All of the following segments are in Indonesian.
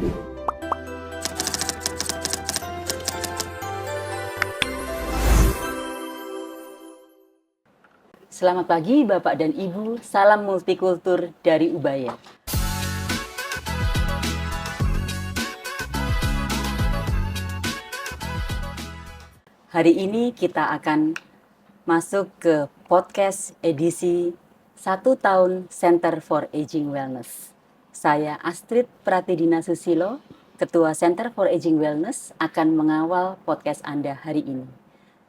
Selamat pagi Bapak dan Ibu, salam multikultur dari Ubaya. Hari ini kita akan masuk ke podcast edisi 1 tahun Center for Aging Wellness. Saya Astrid Pratidina Susilo, Ketua Center for Aging Wellness, akan mengawal podcast Anda hari ini.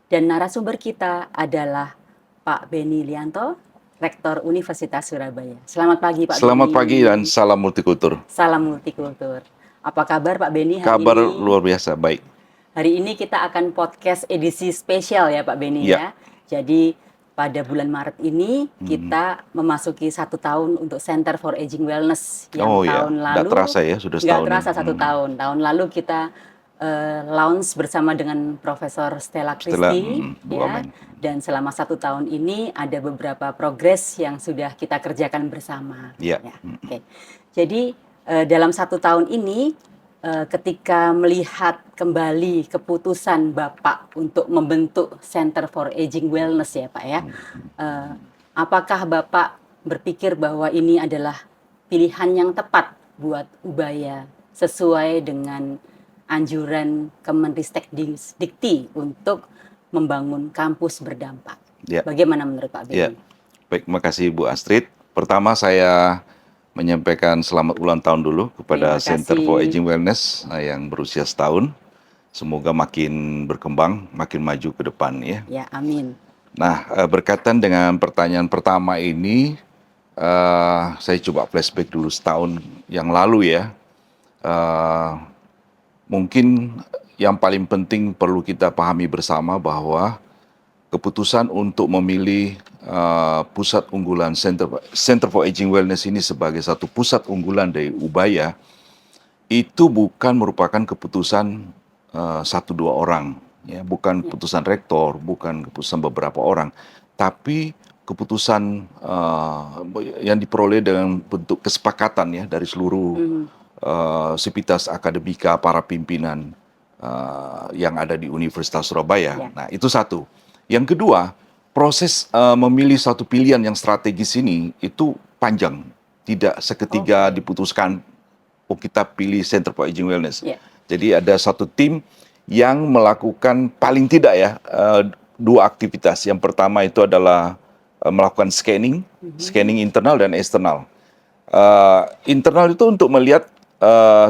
Dan narasumber kita adalah Pak Beni Lianto, Rektor Universitas Surabaya. Selamat pagi Pak Beni. Selamat pagi dan salam multikultur. Salam multikultur. Apa kabar Pak Beni hari Kabar ini? luar biasa, baik. Hari ini kita akan podcast edisi spesial ya Pak Beni ya. Jadi pada bulan Maret ini kita memasuki 1 tahun untuk Center for Aging Wellness yang tahun lalu. Nggak terasa ya, sudah setahun. Nggak terasa 1 tahun. Tahun lalu kita launch bersama dengan Profesor Stella Christie ya. Dan selama 1 tahun ini ada beberapa progres yang sudah kita kerjakan bersama. Ya. Oke. Jadi dalam 1 tahun ini ketika melihat kembali keputusan Bapak untuk membentuk Center for Aging Wellness ya Pak ya, apakah Bapak berpikir bahwa ini adalah pilihan yang tepat buat Ubaya sesuai dengan anjuran Kemenristek Dikti untuk membangun kampus berdampak? Ya. Bagaimana menurut Pak Beni? Ya. Baik, makasih Bu Astrid. Pertama saya menyampaikan selamat ulang tahun dulu kepada Center for Aging Wellness yang berusia setahun. Semoga makin berkembang, makin maju ke depan ya. Ya, amin. Nah, berkaitan dengan pertanyaan pertama ini, saya coba flashback dulu setahun yang lalu ya. Mungkin yang paling penting perlu kita pahami bersama bahwa keputusan untuk memilih pusat unggulan Center for Aging Wellness ini sebagai satu pusat unggulan dari Ubaya itu bukan merupakan keputusan 1-2 orang, ya, bukan keputusan rektor, bukan keputusan beberapa orang, tapi keputusan yang diperoleh dengan bentuk kesepakatan ya dari seluruh sivitas akademika, para pimpinan yang ada di Universitas Surabaya. Ya. Nah, itu satu. Yang kedua, proses memilih satu pilihan yang strategis ini itu panjang, tidak seketika diputuskan, oh kita pilih Center for Aging Wellness. Yeah. Jadi ada satu tim yang melakukan paling tidak ya 2 aktivitas. Yang pertama itu adalah melakukan scanning internal dan eksternal. Internal itu untuk melihat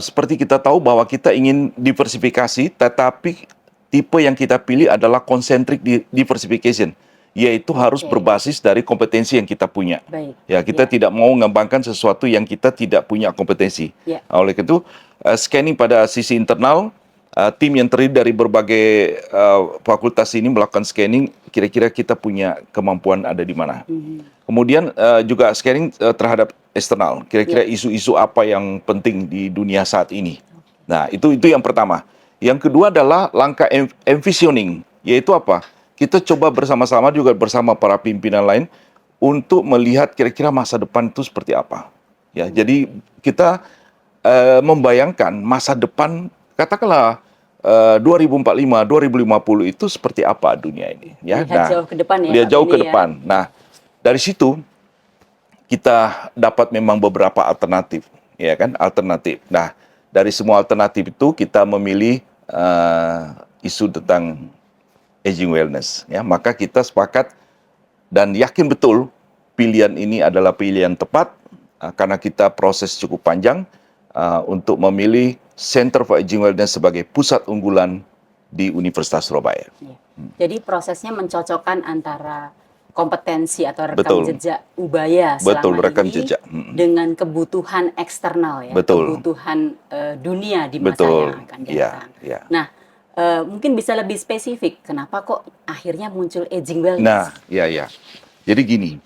seperti kita tahu bahwa kita ingin diversifikasi, tetapi tipe yang kita pilih adalah concentric diversification, yaitu harus berbasis dari kompetensi yang kita punya. Baik. Ya, kita tidak mau mengembangkan sesuatu yang kita tidak punya kompetensi. Oleh itu, scanning pada sisi internal, tim yang terdiri dari berbagai fakultas ini melakukan scanning, kira-kira kita punya kemampuan ada di mana. Kemudian juga scanning terhadap eksternal, kira-kira isu-isu apa yang penting di dunia saat ini. Nah, itu yang pertama. Yang kedua adalah langkah envisioning, yaitu apa? Kita coba bersama-sama juga bersama para pimpinan lain untuk melihat kira-kira masa depan itu seperti apa. Ya, jadi kita membayangkan masa depan, katakanlah 2045, 2050 itu seperti apa dunia ini. Ya, lihat jauh ke depan ya. Lihat jauh ke depan. Nah, dari situ kita dapat memang beberapa alternatif, ya kan? Alternatif. Nah, dari semua alternatif itu kita memilih isu tentang aging wellness, ya. Maka kita sepakat dan yakin betul pilihan ini adalah pilihan tepat karena kita proses cukup panjang untuk memilih Center for Aging Wellness sebagai pusat unggulan di Universitas Surabaya. Ya. Jadi prosesnya mencocokkan antara kompetensi atau rekam jejak Ubaya selama ini dengan kebutuhan eksternal ya, kebutuhan dunia di masa yang akan datang. Nah, mungkin bisa lebih spesifik, kenapa kok akhirnya muncul aging wellness? Nah, ya. Jadi gini,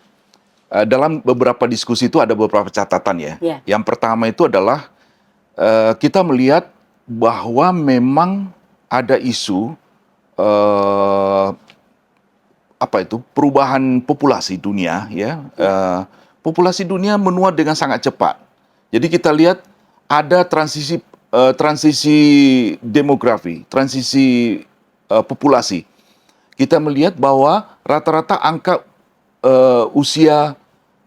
dalam beberapa diskusi itu ada beberapa catatan ya. Yang pertama itu adalah kita melihat bahwa memang ada isu perubahan populasi dunia ya. Populasi dunia menua dengan sangat cepat. Jadi kita lihat ada transisi transisi demografi, transisi populasi, kita melihat bahwa rata-rata angka usia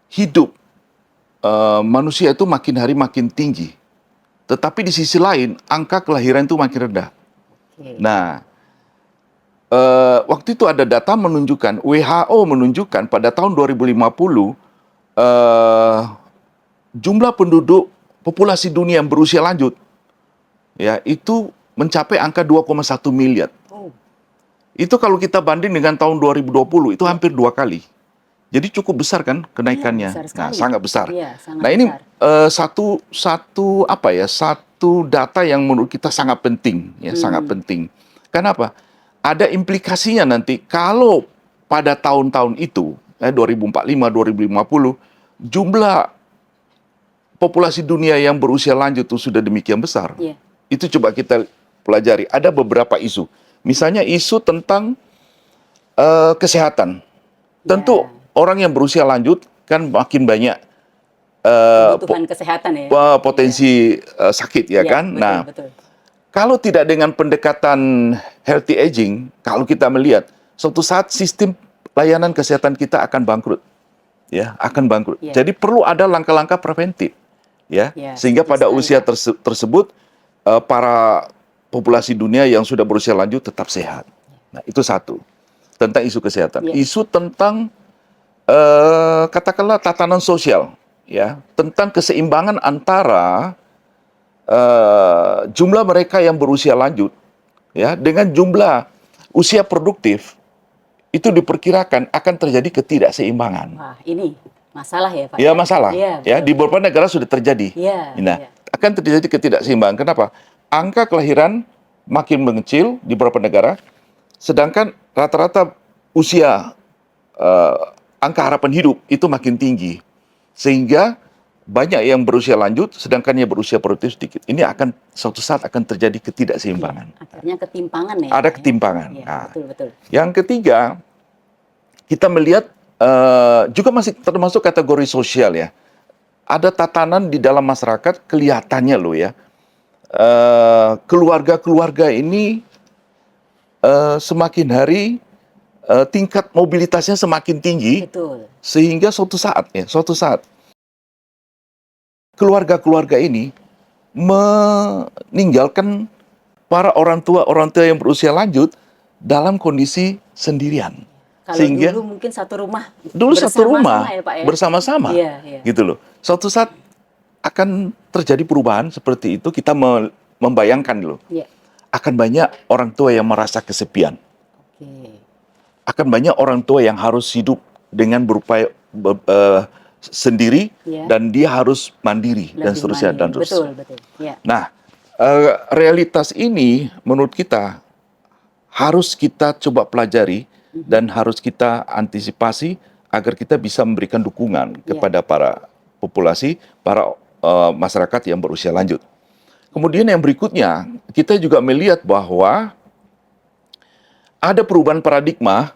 hidup manusia itu makin hari makin tinggi. Tetapi di sisi lain, angka kelahiran itu makin rendah. Oke. Nah, waktu itu ada data menunjukkan, WHO menunjukkan pada tahun 2050, jumlah penduduk populasi dunia yang berusia lanjut, ya, itu mencapai angka 2,1 miliar. Oh, Itu kalau kita banding dengan tahun 2020, itu hampir 2 kali. Jadi cukup besar kan kenaikannya. iya, besar Nah, sekali. sangat besar. Iya, sangat Nah, ini besar. satu data yang menurut kita sangat penting, ya, sangat penting. Kenapa? Ada implikasinya nanti kalau pada tahun-tahun itu, 2045, 2050, jumlah populasi dunia yang berusia lanjut itu sudah demikian besar. Iya. Itu coba kita pelajari. Ada beberapa isu. Misalnya isu tentang kesehatan. Tentu orang yang berusia lanjut kan makin banyak Kebutuhan kesehatan ya. potensi sakit, ya Iya, kan? betul, Nah, betul. kalau tidak dengan pendekatan healthy aging, kalau kita melihat suatu saat sistem layanan kesehatan kita akan bangkrut, ya, akan bangkrut. Iya. Jadi perlu ada langkah-langkah preventif, ya, Iya, sehingga setuju pada sekali. usia tersebut para populasi dunia yang sudah berusia lanjut tetap sehat. Nah, itu satu tentang isu kesehatan. Iya. Isu tentang katakanlah tatanan sosial, ya, tentang keseimbangan antara jumlah mereka yang berusia lanjut, ya, dengan jumlah usia produktif, itu diperkirakan akan terjadi ketidakseimbangan. Wah, ini masalah ya, Pak? Ya, masalah. Iya, Ya, betul. di beberapa negara sudah terjadi. Iya, Nah, iya. akan terjadi ketidakseimbangan. Kenapa? Angka kelahiran makin mengecil di beberapa negara, sedangkan rata-rata usia angka harapan hidup itu makin tinggi. Sehingga banyak yang berusia lanjut, sedangkan yang berusia produktif sedikit. Ini akan suatu saat akan terjadi ketidakseimbangan. Akhirnya ketimpangan ya. Ada Pak, ya? ketimpangan. Iya, Nah, betul, betul. yang ketiga, kita melihat juga masih termasuk kategori sosial, ya. Ada tatanan di dalam masyarakat kelihatannya loh, ya. Keluarga-keluarga ini semakin hari tingkat mobilitasnya semakin tinggi, Betul. sehingga suatu saat keluarga-keluarga ini meninggalkan para orang tua yang berusia lanjut dalam kondisi sendirian. Kalau Sehingga dulu mungkin satu rumah satu rumah bersama-sama ya, Pak ya. bersama-sama, Iya, iya. gitu loh. Suatu saat akan terjadi perubahan seperti itu. Kita membayangkan loh, Iya. akan banyak orang tua yang merasa kesepian, Oke. akan banyak orang tua yang harus hidup dengan berupaya sendiri, Iya. dan dia harus mandiri dan Lebih seterusnya dan mandiri. seterusnya. Betul, betul. Iya. Nah, realitas ini menurut kita harus kita coba pelajari dan harus kita antisipasi agar kita bisa memberikan dukungan kepada para populasi, para masyarakat yang berusia lanjut. Kemudian yang berikutnya, kita juga melihat bahwa ada perubahan paradigma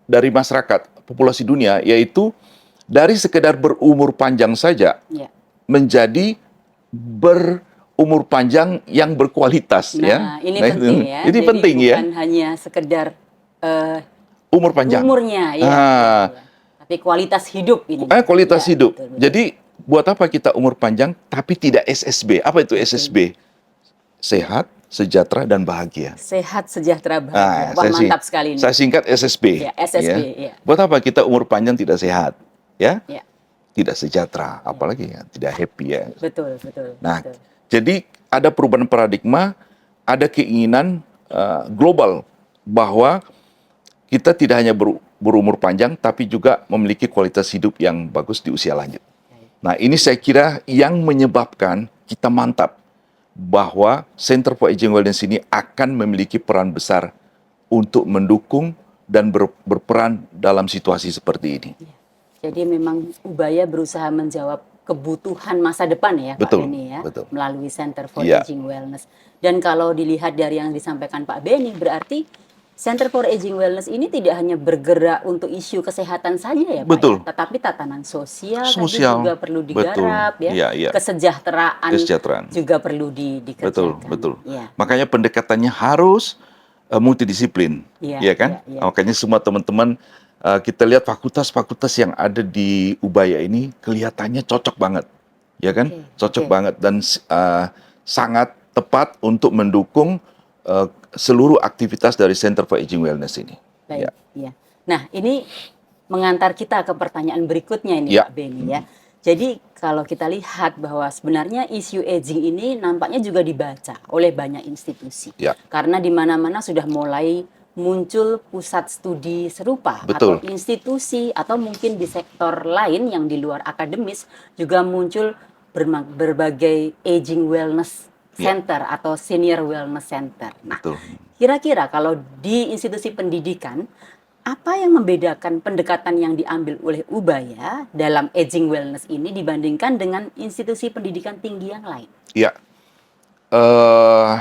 dari masyarakat, populasi dunia, yaitu dari sekedar berumur panjang saja Iya. menjadi berumur panjang yang berkualitas, Nah, ya. ini penting ya. Ini Jadi penting, ya. bukan hanya sekedar Umur panjang. umurnya, ya. Ah. Tapi kualitas hidup ini. Kualitas Ya, hidup. betul, betul. Jadi buat apa kita umur panjang tapi tidak SSB? Apa itu SSB? Sehat, sejahtera, dan bahagia. Sehat, sejahtera, bahagia. Wah, saya mantap sekali ini. Saya singkat SSB. Ya, SSB, ya. Buat apa kita umur panjang tidak sehat? Ya? Ya, Tidak sejahtera, apalagi ya, tidak happy, ya. betul, betul. Nah, betul. jadi ada perubahan paradigma, ada keinginan global bahwa kita tidak hanya berumur panjang, tapi juga memiliki kualitas hidup yang bagus di usia lanjut. Nah, ini saya kira yang menyebabkan kita mantap bahwa Center for Aging Wellness ini akan memiliki peran besar untuk mendukung dan berperan dalam situasi seperti ini. Jadi memang Ubaya berusaha menjawab kebutuhan masa depan ya, Betul, Pak Beni ya, betul. melalui Center for Iya. Aging Wellness. Dan kalau dilihat dari yang disampaikan Pak Beni, berarti Center for Aging Wellness ini tidak hanya bergerak untuk isu kesehatan saja ya Pak ya, Betul, tetapi tatanan sosial tadi sosial, juga perlu betul, digarap ya, iya, iya, kesejahteraan kesejahteraan, juga perlu betul, dikerjakan. betul. Ya, Makanya pendekatannya harus multidisiplin, ya, ya ya, kan? ya. Makanya semua teman-teman kita lihat fakultas-fakultas yang ada di Ubaya ini kelihatannya cocok banget, ya kan? Oke, Cocok oke. banget dan sangat tepat untuk mendukung seluruh aktivitas dari Center for Aging Wellness ini. Baik, Ya, ya. Nah, ini mengantar kita ke pertanyaan berikutnya ini ya, Pak Beni ya. Jadi kalau kita lihat bahwa sebenarnya isu aging ini nampaknya juga dibaca oleh banyak institusi. ya, Karena di mana-mana sudah mulai muncul pusat studi serupa atau betul, institusi atau mungkin di sektor lain yang di luar akademis juga muncul berbagai aging wellness ya, center atau senior wellness center. Nah, betul. kira-kira kalau di institusi pendidikan, apa yang membedakan pendekatan yang diambil oleh Ubaya dalam aging wellness ini dibandingkan dengan institusi pendidikan tinggi yang lain? Ya, eh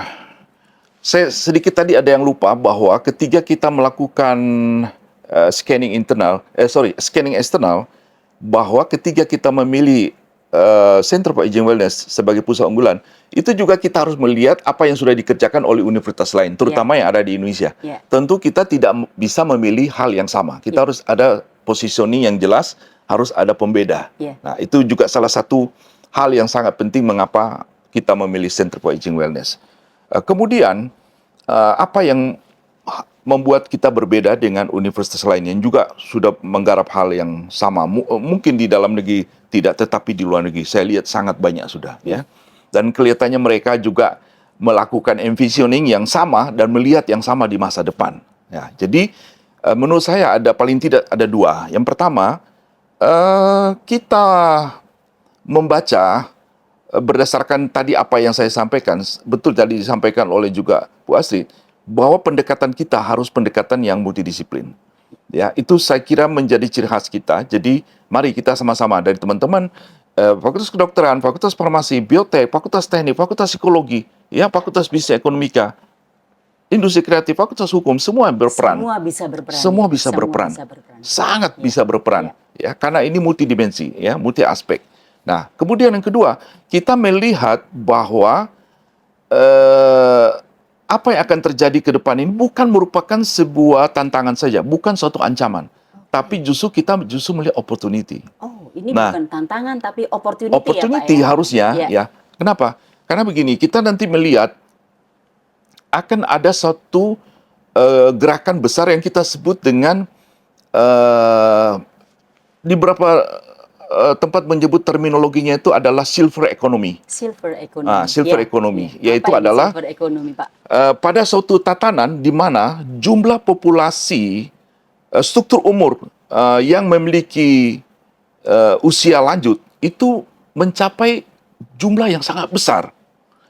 saya sedikit tadi ada yang lupa bahwa ketika kita melakukan scanning eksternal, bahwa ketika kita memilih Center for Aging Wellness sebagai pusat unggulan, itu juga kita harus melihat apa yang sudah dikerjakan oleh universitas lain, terutama yang ada di Indonesia. Ya, Tentu kita tidak bisa memilih hal yang sama. Kita Ya. harus ada positioning yang jelas, harus ada pembeda. ya, Nah, itu juga salah satu hal yang sangat penting mengapa kita memilih Center for Aging Wellness. Kemudian, apa yang membuat kita berbeda dengan universitas lain yang juga sudah menggarap hal yang sama. Mungkin di dalam negeri tidak, tetapi di luar negeri saya lihat sangat banyak sudah, ya. Dan kelihatannya mereka juga melakukan envisioning yang sama dan melihat yang sama di masa depan. Ya, jadi menurut saya paling tidak ada dua. Yang pertama, kita membaca berdasarkan tadi apa yang saya sampaikan, betul tadi disampaikan oleh juga Bu Astrid, bahwa pendekatan kita harus pendekatan yang multidisiplin. Ya, itu saya kira menjadi ciri khas kita. Jadi, mari kita sama-sama dari teman-teman Fakultas Kedokteran, Fakultas Farmasi, Biotek, Fakultas Teknik, Fakultas Psikologi, ya, Fakultas Bisnis Ekonomika, Industri Kreatif, Fakultas Hukum, semua berperan. semua bisa berperan. Semua ya. bisa berperan. Sangat Ya, bisa berperan, ya. ya, karena ini multidimensi, ya, multi aspek. Nah, kemudian yang kedua, kita melihat bahwa apa yang akan terjadi ke depan ini bukan merupakan sebuah tantangan saja, bukan suatu ancaman, tapi justru kita melihat opportunity. Oh, ini Nah, bukan tantangan tapi opportunity, opportunity ya Pak ya? harusnya, Ya. ya. Kenapa? Karena begini, kita nanti melihat akan ada satu gerakan besar yang kita sebut dengan di beberapa tempat menyebut terminologinya itu adalah silver economy. Silver economy. Silver economy, yaitu Apa ini adalah silver economy, Pak? pada suatu tatanan di mana jumlah populasi struktur umur yang memiliki usia lanjut itu mencapai jumlah yang sangat besar.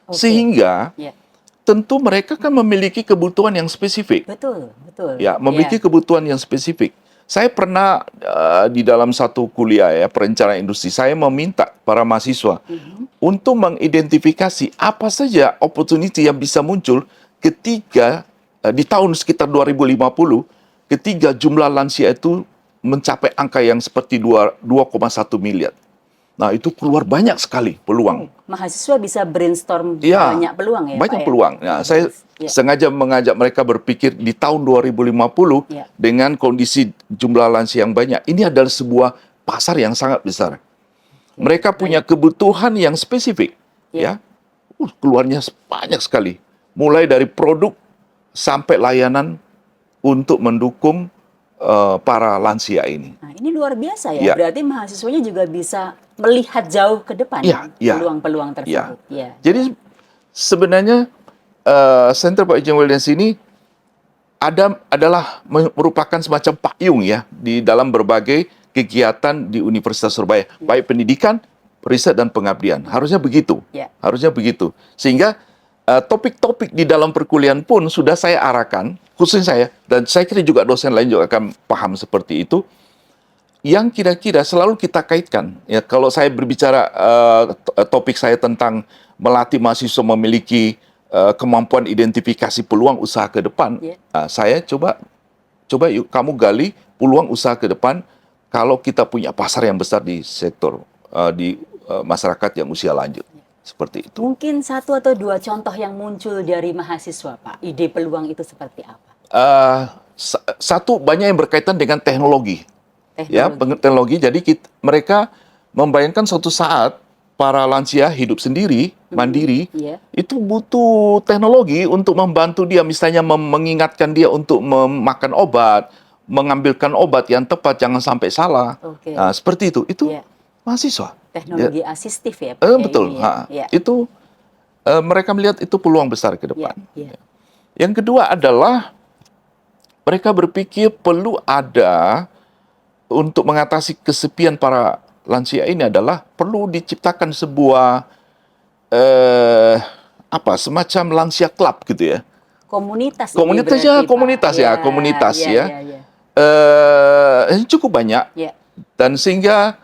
Oke. Sehingga Ya. tentu mereka kan memiliki kebutuhan yang spesifik. Betul, betul. Ya, memiliki kebutuhan yang spesifik. Saya pernah di dalam satu kuliah, ya, perencanaan industri, saya meminta para mahasiswa untuk mengidentifikasi apa saja opportunity yang bisa muncul ketika di tahun sekitar 2050, ketika jumlah lansia itu mencapai angka yang seperti 2,1 miliar. Nah, itu keluar banyak sekali peluang. Mahasiswa bisa brainstorm Ya, banyak peluang ya, banyak Pak, ya? peluang. Nah, saya sengaja mengajak mereka berpikir di tahun 2050 dengan kondisi jumlah lansia yang banyak. Ini adalah sebuah pasar yang sangat besar. Mereka punya kebutuhan yang spesifik, ya. Keluarnya banyak sekali. Mulai dari produk sampai layanan untuk mendukung para lansia ini. Nah, ini luar biasa ya. Berarti mahasiswanya juga bisa melihat jauh ke depan peluang-peluang tersebut. Ya. Jadi sebenarnya Center for Aging Wellness ini adalah merupakan semacam payung, ya, di dalam berbagai kegiatan di Universitas Surabaya, baik pendidikan, riset dan pengabdian. Harusnya begitu. Harusnya begitu. Sehingga topik-topik di dalam perkuliahan pun sudah saya arahkan, khususnya saya, dan saya kira juga dosen lain juga akan paham seperti itu, yang kira-kira selalu kita kaitkan. Ya, kalau saya berbicara topik saya tentang melatih mahasiswa memiliki kemampuan identifikasi peluang usaha ke depan, Ya. saya coba yuk kamu gali peluang usaha ke depan kalau kita punya pasar yang besar di sektor di masyarakat yang usia lanjut. Seperti itu. Mungkin satu atau dua contoh yang muncul dari mahasiswa, Pak. Ide peluang itu seperti apa? Satu, banyak yang berkaitan dengan teknologi. Ya, Teknologi. teknologi. Jadi mereka membayangkan suatu saat para lansia hidup sendiri, mandiri, Iya. itu butuh teknologi untuk membantu dia, misalnya mengingatkan dia untuk memakan obat, mengambilkan obat yang tepat, jangan sampai salah. Oke. Nah, seperti itu. Itu Iya. mahasiswa. Teknologi asistif ya, Pak. Ya, Betul. ini ya. Iya. Itu mereka melihat itu peluang besar ke Iya. depan. Iya. Yang kedua adalah mereka berpikir perlu ada untuk mengatasi kesepian para lansia ini adalah perlu diciptakan sebuah semacam lansia club gitu ya. Komunitas ini Komunitas berarti, ya, Pak. komunitas ya, komunitas Iya, ya. iya, iya. Cukup banyak Iya. dan sehingga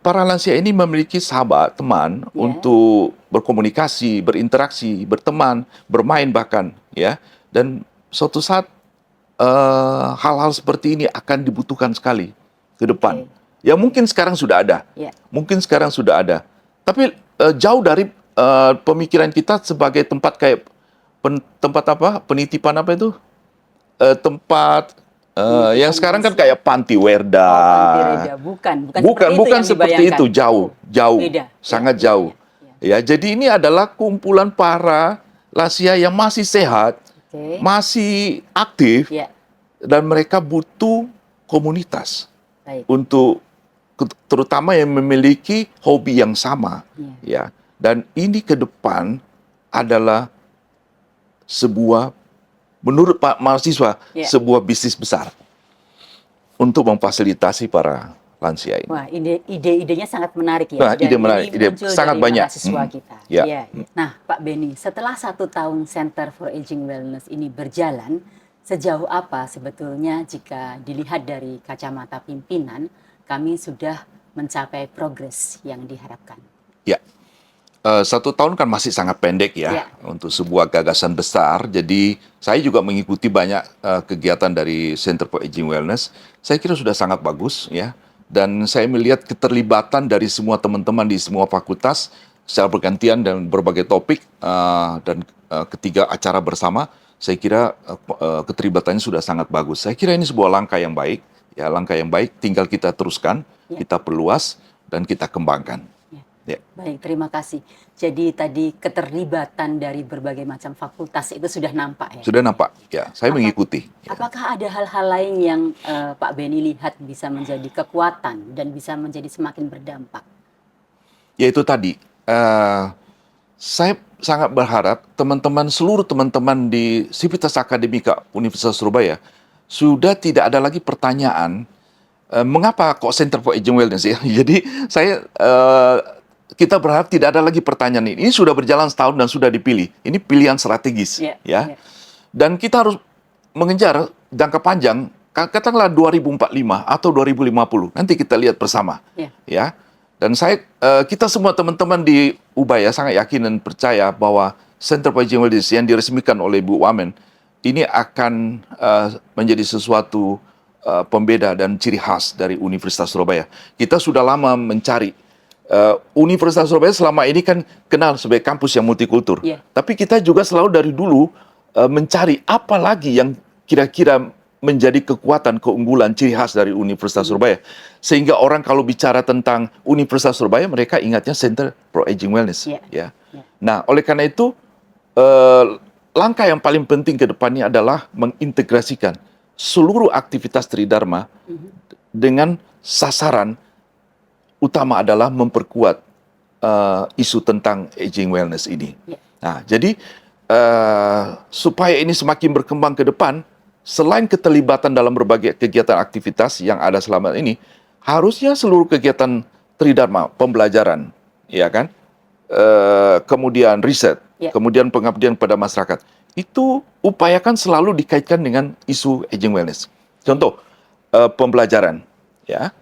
para lansia ini memiliki sahabat, teman Ya. untuk berkomunikasi, berinteraksi, berteman, bermain bahkan ya. Dan suatu saat hal-hal seperti ini akan dibutuhkan sekali ke depan. Oke. Ya mungkin sekarang sudah ada. Ya. Mungkin sekarang sudah ada. Tapi jauh dari pemikiran kita sebagai tempat kayak tempat apa? Penitipan apa itu? Tempat yang sekarang kan kayak Panti Werda. Panti Reda. Bukan Bukan yang seperti dibayangkan. itu, jauh, Beda. sangat Ya, jauh. ya, Ya, jadi ini adalah kumpulan para lansia yang masih sehat, Oke. masih aktif, Ya, dan mereka butuh komunitas baik. untuk terutama yang memiliki hobi yang sama, ya. Dan ini ke depan adalah sebuah, menurut Pak mahasiswa, Ya. sebuah bisnis besar untuk memfasilitasi para lansia ini. Wah, ide-idenya sangat menarik ya. Nah, Dan ide menarik, ini ide muncul sangat dari banyak. mahasiswa kita. Ya. Iya. Nah, Pak Beni, setelah 1 tahun Center for Aging Wellness ini berjalan, sejauh apa sebetulnya jika dilihat dari kacamata pimpinan, kami sudah mencapai progres yang diharapkan? Ya, 1 tahun kan masih sangat pendek ya, Ya. untuk sebuah gagasan besar. Jadi saya juga mengikuti banyak kegiatan dari Center for Aging Wellness. Saya kira sudah sangat bagus ya. Dan saya melihat keterlibatan dari semua teman-teman di semua fakultas secara bergantian dan berbagai topik dan ketiga acara bersama. Saya kira keterlibatannya sudah sangat bagus. Saya kira ini sebuah langkah yang baik. Ya, langkah yang baik. Tinggal kita teruskan, kita perluas dan kita kembangkan. Ya. Baik, terima kasih. Jadi tadi keterlibatan dari berbagai macam fakultas itu sudah nampak ya? Sudah nampak, ya. Saya mengikuti. Ya. Apakah ada hal-hal lain yang Pak Beni lihat bisa menjadi kekuatan dan bisa menjadi semakin berdampak? Ya itu tadi, saya sangat berharap seluruh teman-teman di Sivitas Akademika Universitas Surabaya sudah tidak ada lagi pertanyaan mengapa kok Center for Aging Wellness ya. Jadi kita berharap tidak ada lagi pertanyaan ini. Ini sudah berjalan setahun dan sudah dipilih. Ini pilihan strategis, ya. Dan kita harus mengejar jangka panjang, katakanlah 2045 atau 2050. Nanti kita lihat bersama, ya. Dan kita semua teman-teman di Ubaya sangat yakin dan percaya bahwa Center for Aging Wellness yang diresmikan oleh Bu Wamen ini akan menjadi sesuatu pembeda dan ciri khas dari Universitas Surabaya. Kita sudah lama mencari. Universitas Surabaya selama ini kan kenal sebagai kampus yang multikultur. Tapi kita juga selalu dari dulu mencari apa lagi yang kira-kira menjadi kekuatan, keunggulan, ciri khas dari Universitas Surabaya. Sehingga orang kalau bicara tentang Universitas Surabaya, mereka ingatnya Center for Aging Wellness. Ya. Nah, oleh karena itu, langkah yang paling penting ke depannya adalah mengintegrasikan seluruh aktivitas Tridharma dengan sasaran utama adalah memperkuat isu tentang aging wellness ini. Nah, jadi supaya ini semakin berkembang ke depan, selain keterlibatan dalam berbagai kegiatan aktivitas yang ada selama ini, harusnya seluruh kegiatan Tridharma, pembelajaran, ya kan, kemudian riset, kemudian pengabdian pada masyarakat, itu upayakan selalu dikaitkan dengan isu aging wellness. Contoh, pembelajaran, ya.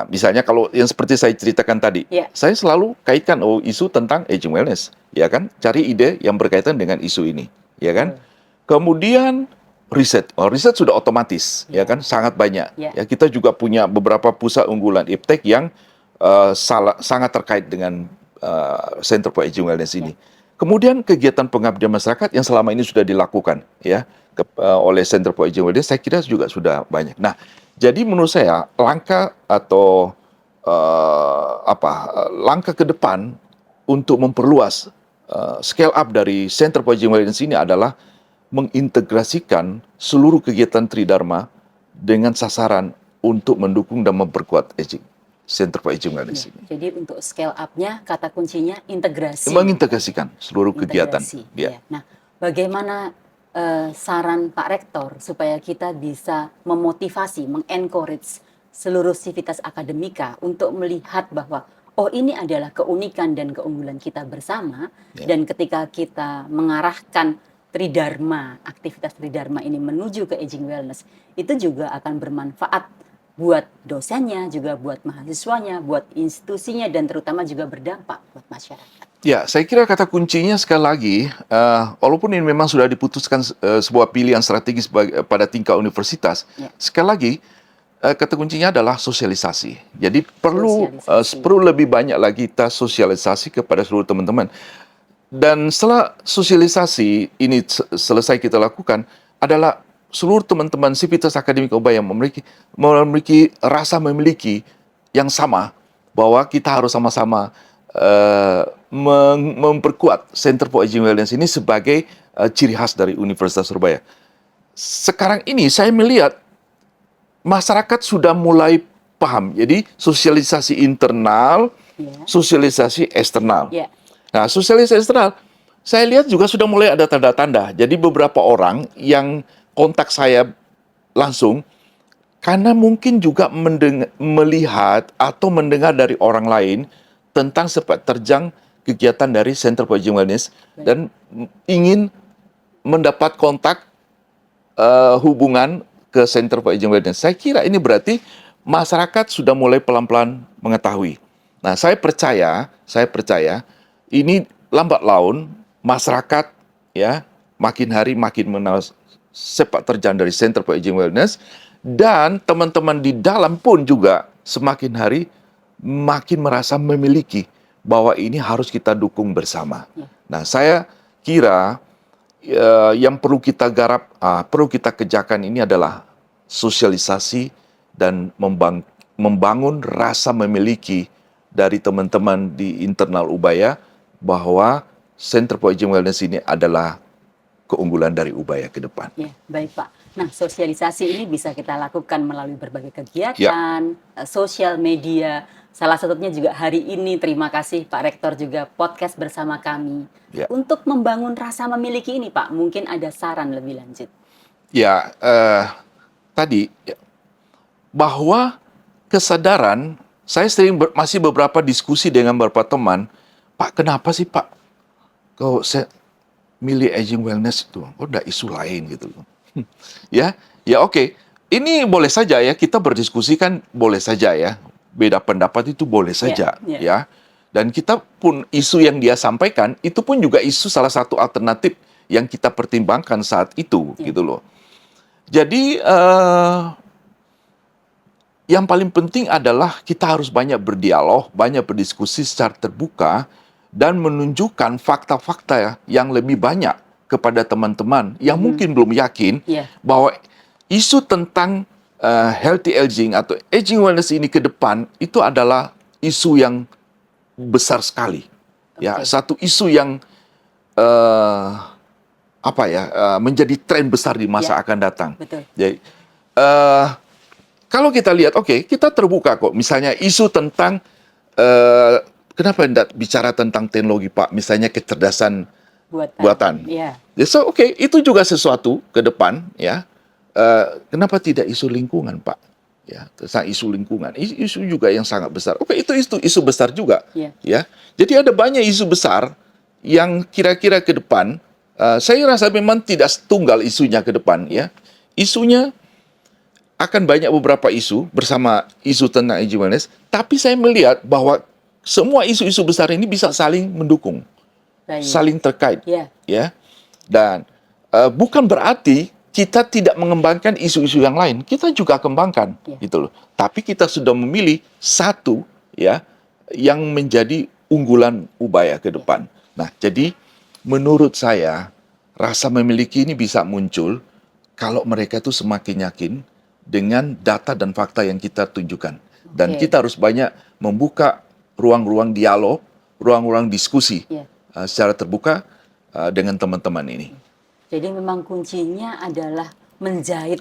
Misalnya kalau yang seperti saya ceritakan tadi, Ya. saya selalu kaitkan isu tentang aging wellness, ya kan? Cari ide yang berkaitan dengan isu ini, ya kan? Kemudian riset, riset sudah otomatis, ya kan? Sangat banyak. Ya. Ya, kita juga punya beberapa pusat unggulan iptek yang sangat terkait dengan Center for Aging Wellness ini. Kemudian kegiatan pengabdian masyarakat yang selama ini sudah dilakukan, ya, oleh Center for Aging Wellness, saya kira juga sudah banyak. Nah, jadi menurut saya langkah atau langkah ke depan untuk memperluas scale up dari Center for Aging Wellness ini adalah mengintegrasikan seluruh kegiatan Tridharma dengan sasaran untuk mendukung dan memperkuat Center for Aging Wellness ini. Jadi untuk scale up-nya kata kuncinya integrasi. Mengintegrasikan seluruh kegiatan. Ya. Nah, bagaimana saran Pak Rektor supaya kita bisa memotivasi, mengencourage seluruh sivitas akademika untuk melihat bahwa ini adalah keunikan dan keunggulan kita bersama, dan ketika kita mengarahkan Tridharma, aktivitas Tridharma ini menuju ke aging wellness, itu juga akan bermanfaat buat dosennya, juga buat mahasiswanya, buat institusinya, dan terutama juga berdampak buat masyarakat. Ya, saya kira kata kuncinya sekali lagi, walaupun ini memang sudah diputuskan sebuah pilihan strategis pada tingkat universitas, sekali lagi kata kuncinya adalah sosialisasi. Jadi perlu lebih banyak lagi kita sosialisasi kepada seluruh teman-teman. Dan setelah sosialisasi ini selesai kita lakukan, adalah seluruh teman-teman sivitas akademik Ubaya memiliki rasa memiliki yang sama, bahwa kita harus sama-sama memperkuat Center for Aging Wellness ini sebagai ciri khas dari Universitas Surabaya. Sekarang ini saya melihat masyarakat sudah mulai paham. Jadi sosialisasi internal, sosialisasi eksternal. Nah, sosialisasi eksternal, saya lihat juga sudah mulai ada tanda-tanda. Jadi beberapa orang yang kontak saya langsung, karena mungkin juga melihat atau mendengar dari orang lain tentang sepak terjang kegiatan dari Center for Aging Wellness dan ingin mendapat kontak hubungan ke Center for Aging Wellness. Saya kira ini berarti masyarakat sudah mulai pelan-pelan mengetahui. Nah, saya percaya ini lambat laun masyarakat ya makin hari makin mengenal sepak terjang dari Center for Aging Wellness, dan teman-teman di dalam pun juga semakin hari makin merasa memiliki bahwa ini harus kita dukung bersama. Nah, saya kira yang perlu kita garap, perlu kita kerjakan ini adalah sosialisasi dan membangun rasa memiliki dari teman-teman di internal Ubaya bahwa Center for Aging Wellness ini adalah keunggulan dari Ubaya ke depan. Ya, baik Pak. Nah, sosialisasi ini bisa kita lakukan melalui berbagai kegiatan, sosial media. Salah satunya juga hari ini, terima kasih Pak Rektor juga podcast bersama kami. Untuk membangun rasa memiliki ini Pak, mungkin ada saran lebih lanjut. Ya, tadi bahwa kesadaran, saya sering masih beberapa diskusi dengan beberapa teman, Pak, kenapa sih Pak kau milih aging wellness itu? Kok ada isu lain gitu. Ya oke. Ini boleh saja ya, kita berdiskusi kan boleh saja ya. Beda pendapat itu boleh saja ya. Dan kita pun isu yang dia sampaikan itu pun juga isu salah satu alternatif yang kita pertimbangkan saat itu gitu loh. Jadi yang paling penting adalah kita harus banyak berdialog, banyak berdiskusi secara terbuka dan menunjukkan fakta-fakta yang lebih banyak kepada teman-teman yang mungkin belum yakin bahwa isu tentang healthy aging atau aging wellness ini ke depan itu adalah isu yang besar sekali. Ya, satu isu yang menjadi tren besar di masa akan datang. Jadi kalau kita lihat, kita terbuka kok. Misalnya isu tentang kenapa tidak bicara tentang teknologi Pak? Misalnya kecerdasan buatan. So, itu juga sesuatu ke depan ya. Kenapa tidak isu lingkungan Pak? Ya, tentang isu lingkungan. Isu juga yang sangat besar. Itu isu besar juga. Ya. Jadi ada banyak isu besar yang kira-kira ke depan. Saya rasa memang tidak tunggal isunya ke depan ya. Isunya akan banyak beberapa isu bersama isu tentang aging wellness, tapi saya melihat bahwa semua isu-isu besar ini bisa saling mendukung, Baik. saling terkait, Ya, ya. Dan bukan berarti kita tidak mengembangkan isu-isu yang lain, kita juga kembangkan, ya. gitu loh. Tapi kita sudah memilih satu, ya, yang menjadi unggulan Ubaya ke depan. Nah, jadi menurut saya rasa memiliki ini bisa muncul kalau mereka tuh semakin yakin dengan data dan fakta yang kita tunjukkan. Dan Oke. kita harus banyak membuka ruang-ruang dialog, ruang-ruang diskusi Ya. secara terbuka dengan teman-teman ini. Jadi memang kuncinya adalah menjahit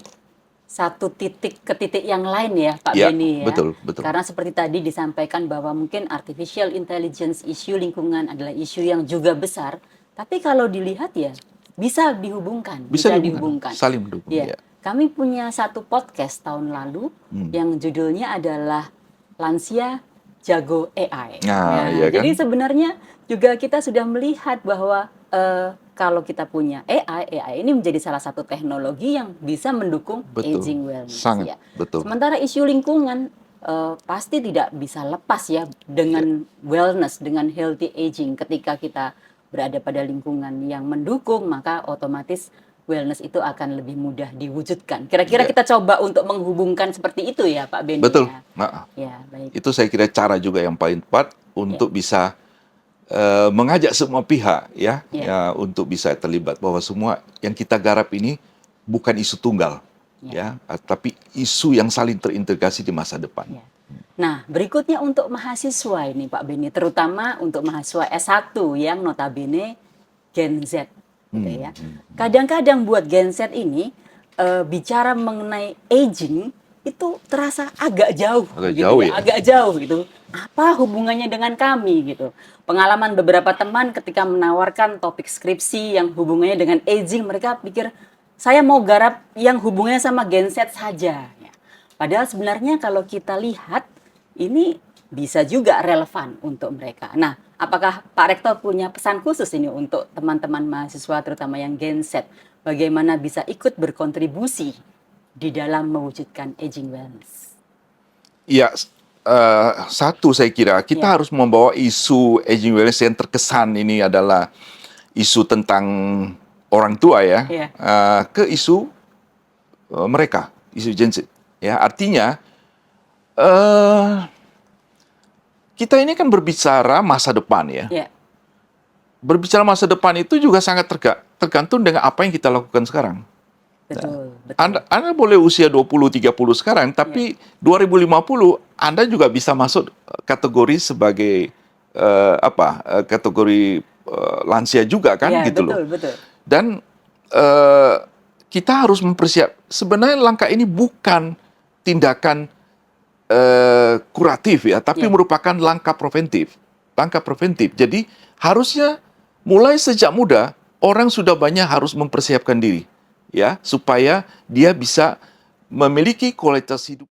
satu titik ke titik yang lain ya, Pak Ya, Beni ya. betul, betul. Karena seperti tadi disampaikan bahwa mungkin artificial intelligence, isu lingkungan adalah isu yang juga besar, tapi kalau dilihat ya bisa dihubungkan, Bisa bisa dihubungkan, dihubungkan. saling mendukung. Ya, Ya. kami punya satu podcast tahun lalu yang judulnya adalah Lansia Jago AI. Nah, Ya, ya kan? jadi sebenarnya juga kita sudah melihat bahwa kalau kita punya AI ini menjadi salah satu teknologi yang bisa mendukung Betul, aging wellness sangat ya. betul. Sementara isu lingkungan pasti tidak bisa lepas ya Ya. dengan wellness, dengan healthy aging. Ketika kita berada pada lingkungan yang mendukung, maka otomatis wellness itu akan lebih mudah diwujudkan. Kira-kira Ya. kita coba untuk menghubungkan seperti itu ya, Pak Beni Betul. ya. Nah, Ya, baik. itu saya kira cara juga yang paling tepat untuk bisa mengajak semua pihak Ya. ya untuk bisa terlibat bahwa semua yang kita garap ini bukan isu tunggal Ya. tapi isu yang saling terintegrasi di masa depan. Ya. Nah, berikutnya untuk mahasiswa ini Pak Beni, terutama untuk mahasiswa S1 yang notabene Gen Z gitu ya. Kadang-kadang buat Gen Z ini bicara mengenai aging itu terasa agak jauh Agak gitu jauh ya, ya. agak jauh gitu. Apa hubungannya dengan kami gitu. Pengalaman beberapa teman ketika menawarkan topik skripsi yang hubungannya dengan aging, mereka pikir saya mau garap yang hubungannya sama Gen Z saja. Ya. Padahal sebenarnya kalau kita lihat ini bisa juga relevan untuk mereka. Nah, apakah Pak Rektor punya pesan khusus ini untuk teman-teman mahasiswa terutama yang Gen Z? Bagaimana bisa ikut berkontribusi di dalam mewujudkan aging wellness? Ya, satu saya kira kita Ya. harus membawa isu aging wellness yang terkesan ini adalah isu tentang orang tua ya, Ya. ke isu mereka, isu Gen Z. Ya, artinya eh kita ini kan berbicara masa depan ya. Ya, Berbicara masa depan itu juga sangat tergantung dengan apa yang kita lakukan sekarang. betul, betul. Anda boleh usia 20, 30 sekarang, tapi 2050 Anda juga bisa masuk kategori sebagai kategori lansia juga kan, Ya, gitu loh. betul, betul. Dan kita harus sebenarnya langkah ini bukan tindakan kuratif ya, tapi Ya. merupakan langkah preventif. Langkah preventif. Jadi harusnya mulai sejak muda orang sudah banyak harus mempersiapkan diri ya supaya dia bisa memiliki kualitas hidup.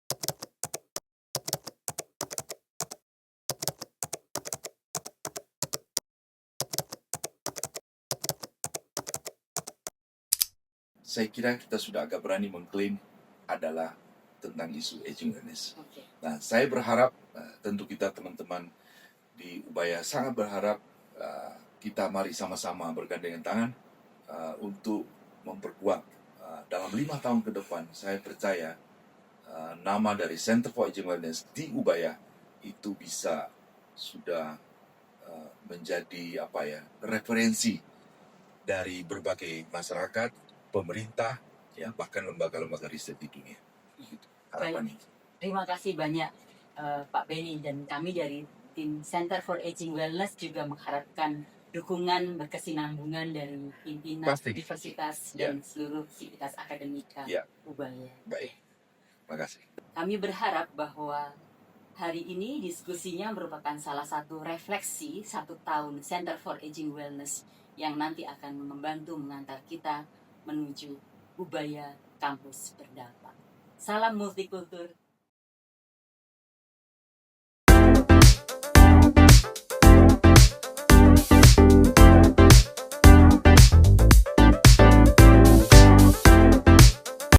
Saya kira kita sudah agak berani mengklaim adalah tentang isu aging wellness. Oke. Nah, saya berharap tentu kita teman-teman di Ubaya sangat berharap kita mari sama-sama bergandengan tangan untuk memperkuat dalam 5 tahun ke depan. Saya percaya nama dari Center for Aging Wellness di Ubaya itu bisa sudah menjadi referensi dari berbagai masyarakat, pemerintah, ya bahkan lembaga-lembaga riset di dunia. Harapan ini. Terima kasih banyak Pak Beni, dan kami dari tim Center for Aging Wellness juga mengharapkan dukungan berkesinambungan dari pimpinan Pasti. universitas Ya. dan seluruh sivitas akademika Ya. Ubaya. Baik, terima kasih. Kami berharap bahwa hari ini diskusinya merupakan salah satu refleksi 1 tahun Center for Aging Wellness yang nanti akan membantu mengantar kita menuju Ubaya Kampus Berdampak. Salam multikultur.